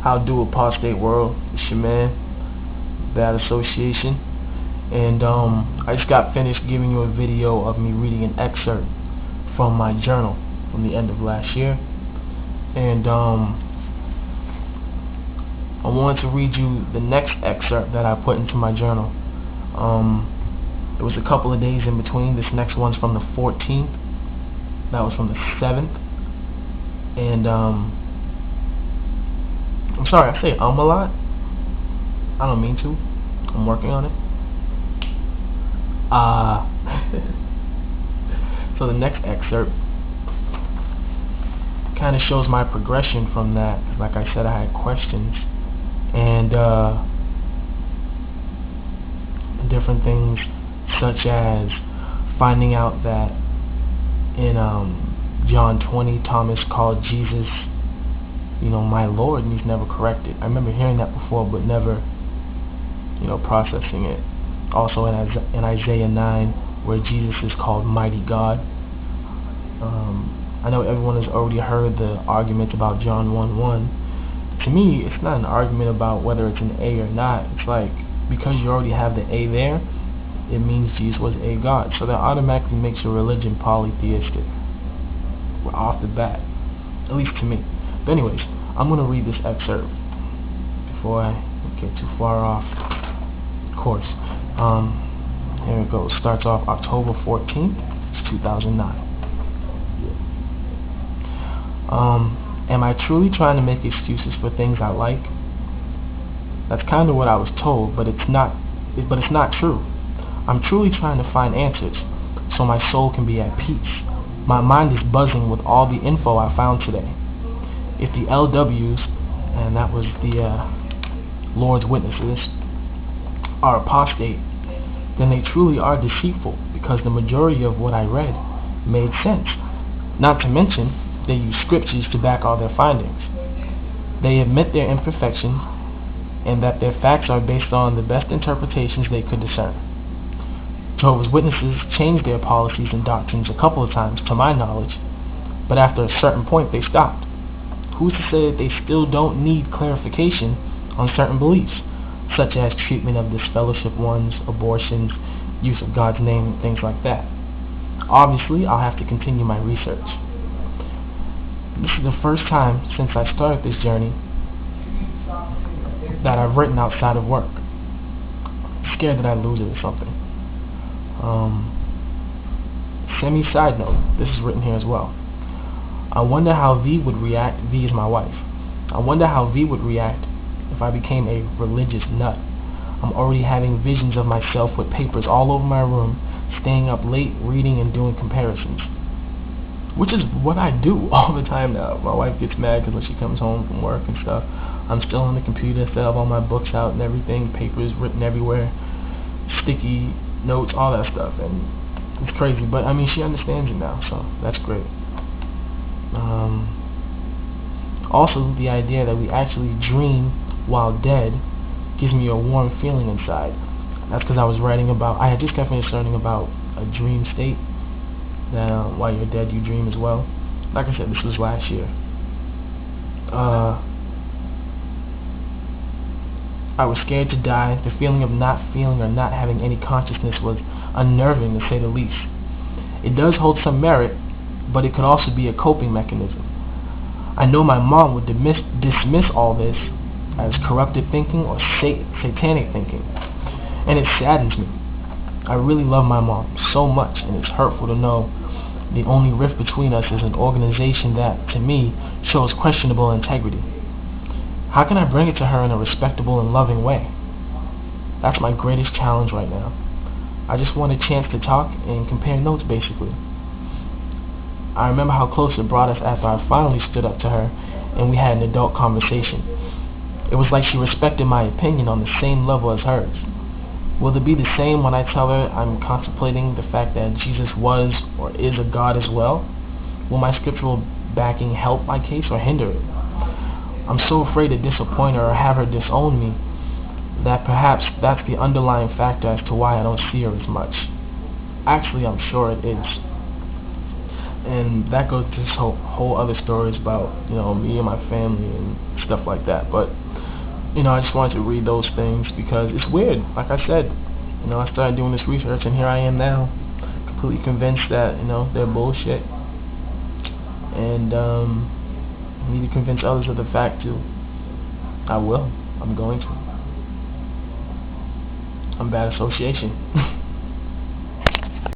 How do apostate world? It's your man, Bad Association, and I just got finished giving you a video of me reading an excerpt from my journal from the end of last year, and I wanted to read you the next excerpt that I put into my journal. It was a couple of days in between. This next one's from the 14th. That was from the 7th, and I'm sorry, I say a lot. I don't mean to. I'm working on it. So the next excerpt kind of shows my progression from that. Like I said, I had questions and different things, such as finding out that in John 20, Thomas called Jesus, my Lord, and he's never corrected. I remember hearing that before, but never, processing it. Also in Isaiah 9, where Jesus is called Mighty God. I know everyone has already heard the argument about John 1:1. To me, it's not an argument about whether it's an A or not. It's like, because you already have the A there, it means Jesus was a God. So that automatically makes your religion polytheistic. We're off the bat, at least to me. But anyways, I'm going to read this excerpt before I get too far off course. Here it goes. Starts off October 14th, 2009. Am I truly trying to make excuses for things I like? That's kind of what I was told, but it's not true. I'm truly trying to find answers so my soul can be at peace. My mind is buzzing with all the info I found today. If the LWs, and that was the Lord's witnesses, are apostate, then they truly are deceitful, because the majority of what I read made sense. Not to mention, they use scriptures to back all their findings. They admit their imperfections and that their facts are based on the best interpretations they could discern. Jehovah's Witnesses changed their policies and doctrines a couple of times, to my knowledge, but after a certain point they stopped. Who's to say that they still don't need clarification on certain beliefs, such as treatment of disfellowship ones, abortions, use of God's name, and things like that? Obviously, I'll have to continue my research. This is the first time since I started this journey that I've written outside of work. I'm scared that I lose it or something. Side note, this is written here as well. I wonder how V would react. V is my wife. I wonder how V would react if I became a religious nut. I'm already having visions of myself with papers all over my room, staying up late, reading and doing comparisons. Which is what I do all the time now. My wife gets mad because when she comes home from work and stuff, I'm still on the computer, still have all my books out and everything, papers written everywhere, sticky notes, all that stuff, and it's crazy. But I mean, she understands it now, so that's great. Also, the idea that we actually dream while dead gives me a warm feeling inside. That's because I had just got finished learning about a dream state, that while you're dead you dream as well. Like I said, this was last year. I was scared to die. The feeling of not feeling or not having any consciousness was unnerving, to say the least. It does hold some merit, but it could also be a coping mechanism. I know my mom would dismiss all this as corrupted thinking or satanic thinking, and it saddens me. I really love my mom so much, and it's hurtful to know the only rift between us is an organization that, to me, shows questionable integrity. How can I bring it to her in a respectable and loving way? That's my greatest challenge right now. I just want a chance to talk and compare notes, basically. I remember how close it brought us after I finally stood up to her and we had an adult conversation. It was like she respected my opinion on the same level as hers. Will it be the same when I tell her I'm contemplating the fact that Jesus was or is a God as well? Will my scriptural backing help my case or hinder it? I'm so afraid to disappoint her or have her disown me that perhaps that's the underlying factor as to why I don't see her as much. Actually, I'm sure it is. And that goes to this whole other stories about, you know, me and my family and stuff like that. But, you know, I just wanted to read those things because it's weird. Like I said, you know, I started doing this research and here I am now, completely convinced that, you know, they're bullshit. And I need to convince others of the fact too. I will. I'm going to. I'm bad association.